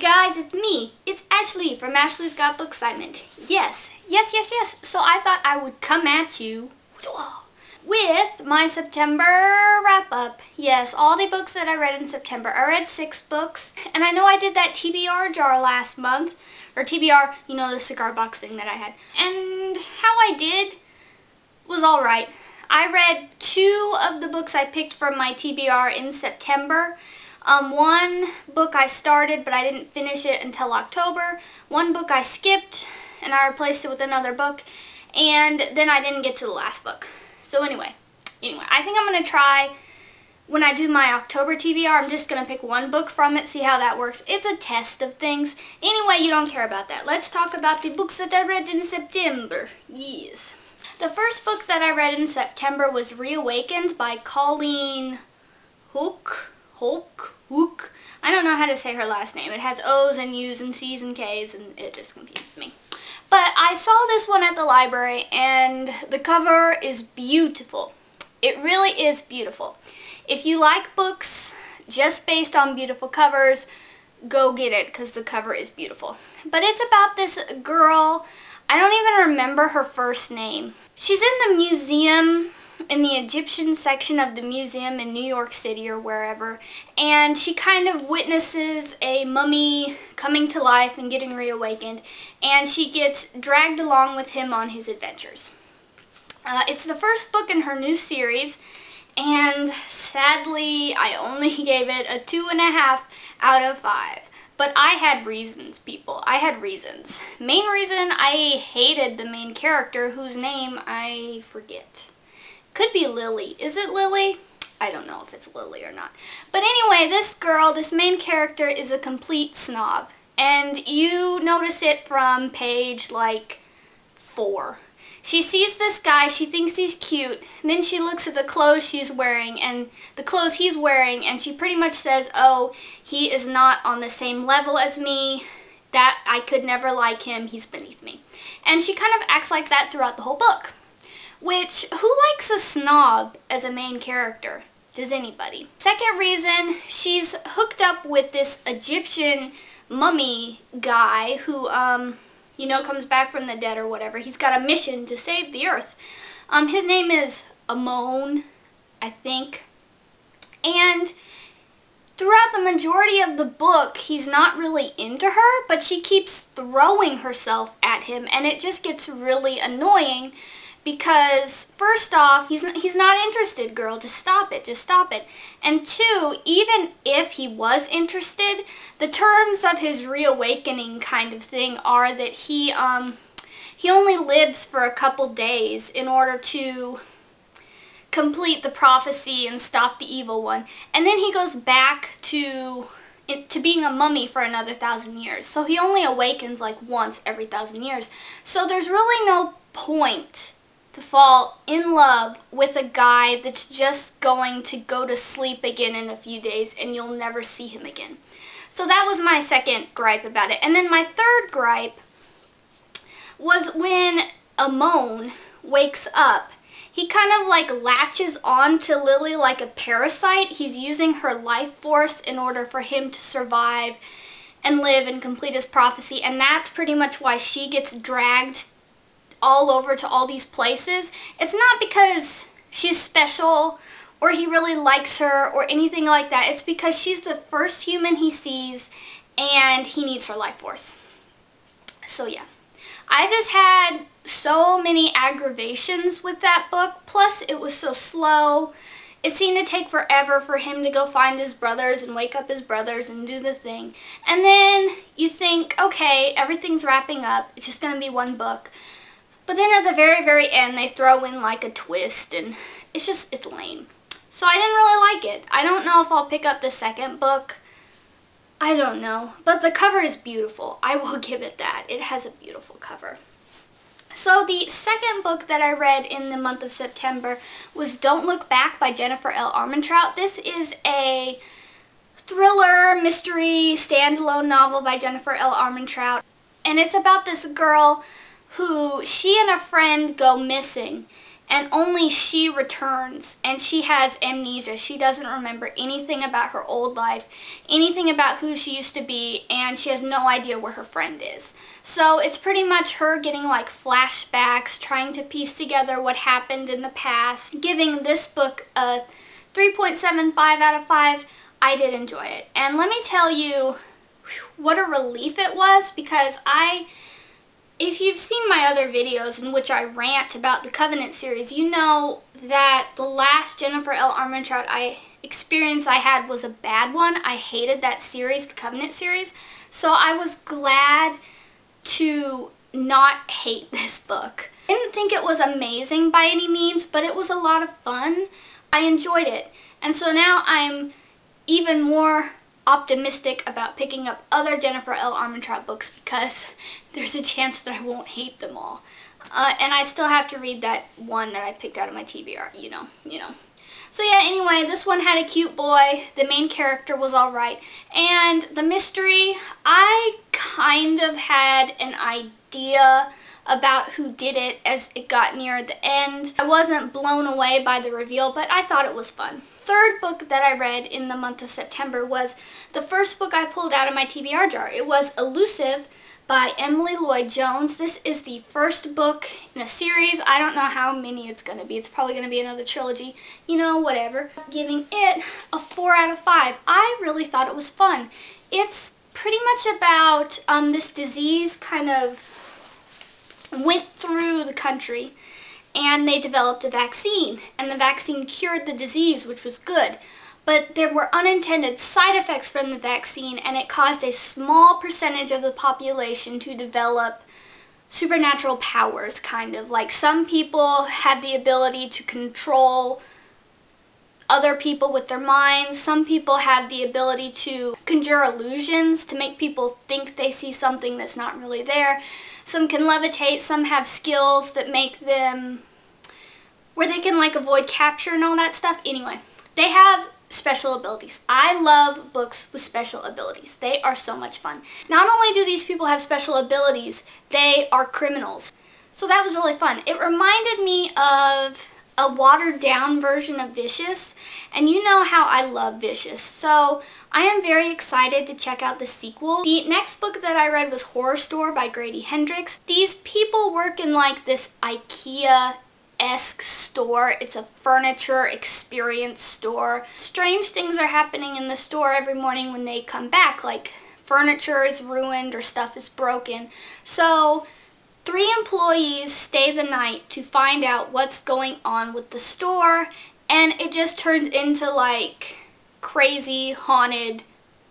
guys, it's me. It's Ashley from Ashley's Got Bookcitement. Yes. So I thought I would come at you with my September wrap-up. Yes, all the books that I read in September. I read 6 books, and I know I did that TBR jar last month. Or TBR, you know, the cigar box thing that I had. And how I did was alright. I read 2 of the books I picked from my TBR in September. One book I started, but I didn't finish it until October. One book I skipped, and I replaced it with another book. And then I didn't get to the last book. So anyway, I think I'm going to try, when I do my October TBR, I'm just going to pick one book from it, see how that works. It's a test of things. Anyway, you don't care about that. Let's talk about the books that I read in September. Yes. The first book that I read in September was Reawakened by Colleen Hooke. I don't know how to say her last name. It has O's and U's and C's and K's, and it just confuses me. But I saw this one at the library, and the cover is beautiful. It really is beautiful. If you like books just based on beautiful covers, go get it, because the cover is beautiful. But it's about this girl. I don't even remember her first name. She's in the museum, in the Egyptian section of the museum in New York City or wherever, and she kind of witnesses a mummy coming to life and getting reawakened, and she gets dragged along with him on his adventures. It's the first book in her new series, and sadly I only gave it a 2.5 out of 5. But I had reasons, people. I had reasons. Main reason, I hated the main character, whose name I forget. Could be Lily. Is it Lily? I don't know if it's Lily or not. But anyway, this girl, this main character, is a complete snob. And you notice it from page, like, 4. She sees this guy, she thinks he's cute, and then she looks at the clothes she's wearing, and the clothes he's wearing, and she pretty much says, oh, he is not on the same level as me, that I could never like him, he's beneath me. And she kind of acts like that throughout the whole book. Which, who likes a snob as a main character? Does anybody? Second reason, she's hooked up with this Egyptian mummy guy who, you know, comes back from the dead or whatever. He's got a mission to save the earth. His name is Amon, I think. And throughout the majority of the book, he's not really into her, but she keeps throwing herself at him, and it just gets really annoying. Because, first off, he's not interested, girl. Just stop it. Just stop it. And 2, even if he was interested, the terms of his reawakening kind of thing are that he only lives for a couple days in order to complete the prophecy and stop the evil one. And then he goes back to being a mummy for another 1,000 years. So he only awakens like once every 1,000 years. So there's really no point to fall in love with a guy that's just going to go to sleep again in a few days and you'll never see him again. So that was my second gripe about it. And then my third gripe was when Amon wakes up. He kind of like latches on to Lily like a parasite. He's using her life force in order for him to survive and live and complete his prophecy. And that's pretty much why she gets dragged all over to all these places. It's not because she's special or he really likes her or anything like that. It's because she's the first human he sees and he needs her life force. So yeah, I just had so many aggravations with that book. Plus it was so slow. It seemed to take forever for him to go find his brothers and wake up his brothers and do the thing. And then you think, okay, everything's wrapping up. It's just going to be one book. But then at the very, very end, they throw in like a twist, and it's lame. So I didn't really like it. I don't know if I'll pick up the second book. I don't know. But the cover is beautiful. I will give it that. It has a beautiful cover. So the second book that I read in the month of September was Don't Look Back by Jennifer L. Armentrout. This is a thriller, mystery, standalone novel by Jennifer L. Armentrout. And it's about this girl who she and a friend go missing, and only she returns, and she has amnesia. She doesn't remember anything about her old life, anything about who she used to be, and she has no idea where her friend is. So it's pretty much her getting like flashbacks, trying to piece together what happened in the past, giving this book a 3.75 out of 5. I did enjoy it. And let me tell you what a relief it was, because if you've seen my other videos in which I rant about the Covenant series, you know that the last Jennifer L. Armentrout experience I had was a bad one. I hated that series, the Covenant series. So I was glad to not hate this book. I didn't think it was amazing by any means, but it was a lot of fun. I enjoyed it. And so now I'm even more optimistic about picking up other Jennifer L. Armentrout books, because there's a chance that I won't hate them all. And I still have to read that one that I picked out of my TBR, you know. So yeah, anyway, this one had a cute boy. The main character was alright. And the mystery, I kind of had an idea about who did it as it got near the end. I wasn't blown away by the reveal, but I thought it was fun. Third book that I read in the month of September was the first book I pulled out of my TBR jar. It was Elusive by Emily Lloyd Jones. This is the first book in a series. I don't know how many it's going to be. It's probably going to be another trilogy. You know, whatever. Giving it a 4 out of 5. I really thought it was fun. It's pretty much about this disease kind of went through the country, and they developed a vaccine, and the vaccine cured the disease, which was good. But there were unintended side effects from the vaccine, and it caused a small percentage of the population to develop supernatural powers, kind of. Like, some people have the ability to control other people with their minds. Some people have the ability to conjure illusions to make people think they see something that's not really there. Some can levitate. Some have skills that make them where they can like avoid capture and all that stuff. Anyway, they have special abilities. I love books with special abilities. They are so much fun. Not only do these people have special abilities, they are criminals. So that was really fun. It reminded me of a watered down version of Vicious, and you know how I love Vicious, so I am very excited to check out the sequel. The next book that I read was Horror Store by Grady Hendrix. These people work in like this IKEA-esque store. It's a furniture experience store. Strange things are happening in the store every morning when they come back, like furniture is ruined or stuff is broken. So 3 employees stay the night to find out what's going on with the store, and it just turns into like crazy haunted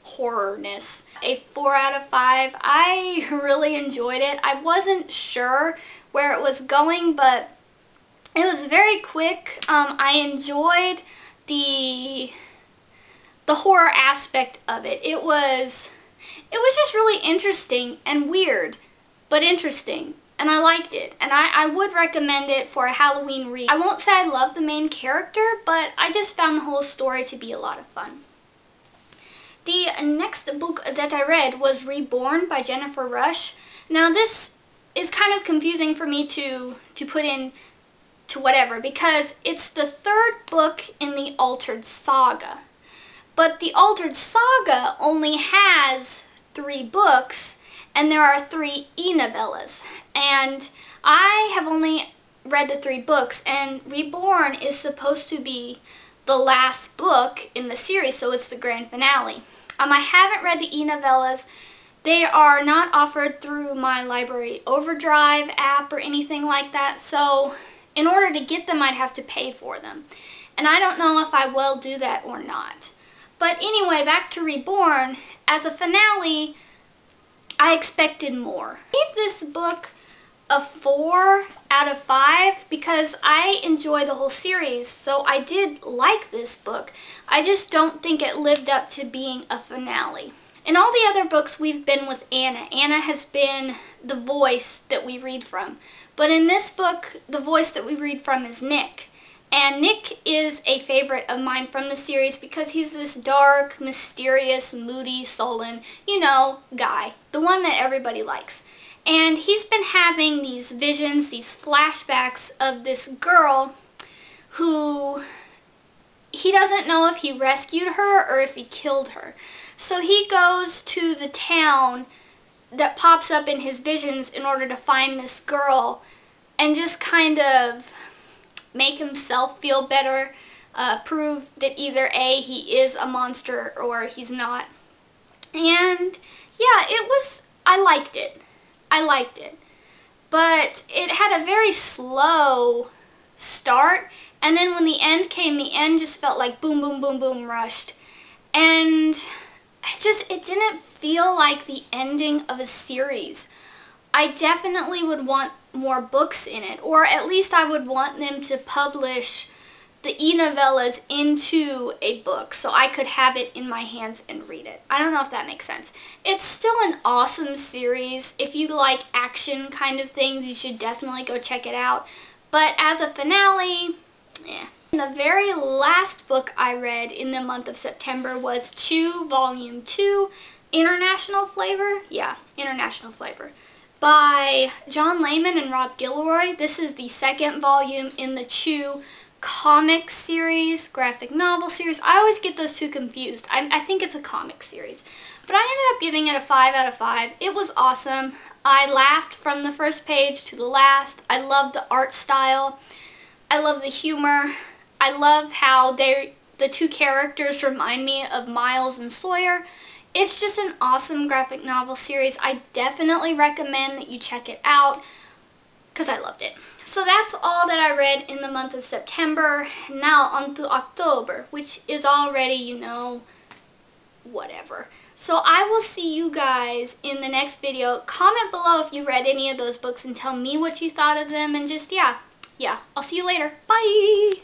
horrorness. A 4 out of 5. I really enjoyed it. I wasn't sure where it was going, but it was very quick. I enjoyed the horror aspect of it. It was just really interesting and weird, but interesting. And I liked it, and I would recommend it for a Halloween read. I won't say I love the main character, but I just found the whole story to be a lot of fun. The next book that I read was Reborn by Jennifer Rush. Now this is kind of confusing for me to put in to whatever, because it's the 3rd book in the Altered Saga. But the Altered Saga only has 3 books, and there are 3 e-novellas. And I have only read the 3 books, and Reborn is supposed to be the last book in the series, so it's the grand finale. I haven't read the e-novellas. They are not offered through my Library Overdrive app or anything like that, so in order to get them, I'd have to pay for them. And I don't know if I will do that or not. But anyway, back to Reborn. As a finale, I expected more. I gave this book a 4 out of 5 because I enjoy the whole series, so I did like this book. I just don't think it lived up to being a finale. In all the other books, we've been with Anna. Anna has been the voice that we read from. But in this book, the voice that we read from is Nick. And Nick is a favorite of mine from the series because he's this dark, mysterious, moody, sullen, you know, guy. The one that everybody likes. And he's been having these visions, these flashbacks of this girl who he doesn't know if he rescued her or if he killed her. So he goes to the town that pops up in his visions in order to find this girl and just kind of make himself feel better, prove that either A, he is a monster or he's not. And yeah, I liked it. I liked it. But it had a very slow start, and then when the end came, the end just felt like boom, boom, boom, boom, rushed. And it didn't feel like the ending of a series. I definitely would want more books in it, or at least I would want them to publish the e-novellas into a book so I could have it in my hands and read it. I don't know if that makes sense. It's still an awesome series. If you like action kind of things, you should definitely go check it out. But as a finale, yeah. The very last book I read in the month of September was Chew Volume 2, International Flavor? Yeah, International Flavor, by John Layman and Rob Gilroy. This is the second volume in the Chew comic series, graphic novel series. I always get those two confused. I think it's a comic series. But I ended up giving it a 5 out of 5. It was awesome. I laughed from the first page to the last. I love the art style. I love the humor. I love how the two characters remind me of Miles and Sawyer. It's just an awesome graphic novel series. I definitely recommend that you check it out because I loved it. So that's all that I read in the month of September. Now on to October, which is already, you know, whatever. So I will see you guys in the next video. Comment below if you read any of those books and tell me what you thought of them, and just, yeah, I'll see you later. Bye!